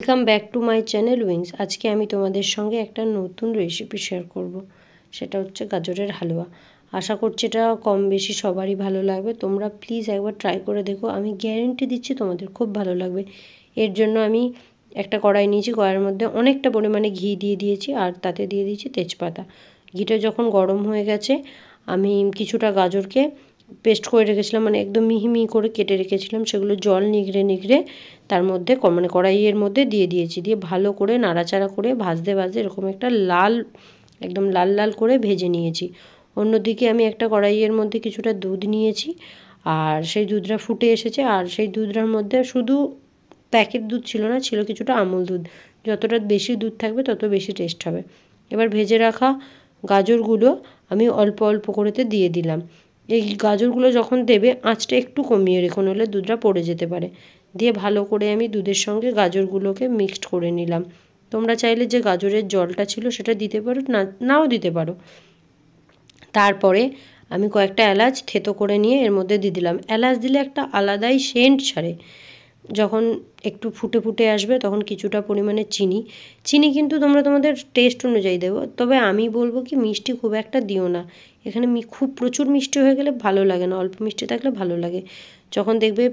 Welcome back to my channel wings. আজকে আমি তোমাদের সঙ্গে একটা নতুন রেসিপি শেয়ার করব। সেটা হচ্ছে গাজরের হালুয়া। আশা করছি এটা কম বেশি সবারই ভালো লাগবে। তোমরা প্লিজ একবার ট্রাই করে দেখো, আমি গ্যারেন্টি দিচ্ছি তোমাদের খুব ভালো লাগবে। এর জন্য আমি একটা কড়াই নিয়েছি, কড়াইয়ের মধ্যে অনেকটা পরিমাণে ঘি দিয়ে দিয়েছি আর তাতে দিয়ে দিয়েছি তেজপাতা। ঘিটা যখন গরম হয়ে গেছে আমি কিছুটা গাজরকে পেস্ট করে রেখেছিলাম, মানে একদম মিহি মিহি করে কেটে রেখেছিলাম, সেগুলো জল নিগড়ে নিগড়ে তার মধ্যে মানে কড়াইয়ের মধ্যে দিয়ে দিয়েছি। দিয়ে ভালো করে নাড়াচাড়া করে ভাজতে ভাজতে এরকম একটা একদম লাল লাল করে ভেজে নিয়েছি। অন্যদিকে আমি একটা কড়াইয়ের মধ্যে কিছুটা দুধ নিয়েছি, আর সেই দুধটা ফুটে এসেছে, আর সেই দুধটার মধ্যে শুধু প্যাকেট দুধ ছিল না, ছিল কিছুটা আমুল দুধ। যতটা বেশি দুধ থাকবে তত বেশি টেস্ট হবে। এবার ভেজে রাখা গাজরগুলো আমি অল্প অল্প করেতে দিয়ে দিলাম। এই গাজরগুলো যখন দেবে আঁচটা একটু কমিয়ে রেখো, নইলে দুধটা পড়ে যেতে পারে। দিয়ে ভালো করে আমি দুধের সঙ্গে গাজরগুলোকে মিক্সড করে নিলাম। তোমরা চাইলে যে গাজরের জলটা ছিল সেটা দিতে পারো, নাও দিতে পারো। তারপরে আমি কয়েকটা এলাচ থেতো করে নিয়ে এর মধ্যে দিয়ে দিলাম। এলাচ দিলে একটা আলাদাই সেন্ট ছাড়ে। যখন একটু ফুটে ফুটে আসবে তখন কিছুটা পরিমাণে চিনি কিন্তু তোমরা তোমাদের টেস্ট অনুযায়ী দেবো। তবে আমি বলবো কি, মিষ্টি খুব একটা দিও না। এখানে খুব প্রচুর মিষ্টি হয়ে গেলে ভালো লাগে না, অল্প মিষ্টি থাকলে ভালো লাগে। যখন দেখবে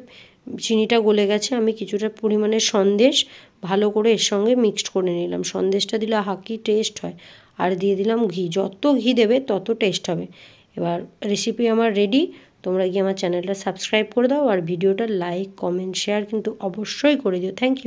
চিনিটা গলে গেছে আমি কিছুটা পরিমাণে সন্দেশ ভালো করে এর সঙ্গে মিক্সড করে নিলাম। সন্দেশটা দিলে কি টেস্ট হয়। আর দিয়ে দিলাম ঘি, যত ঘি দেবে তত টেস্ট হবে। এবার রেসিপি আমার রেডি। তোমরা গিয়ে আমার চ্যানেলটা সাবস্ক্রাইব করে দাও, আর ভিডিওটা লাইক কমেন্ট শেয়ার কিন্তু অবশ্যই করে দিও। Thank you.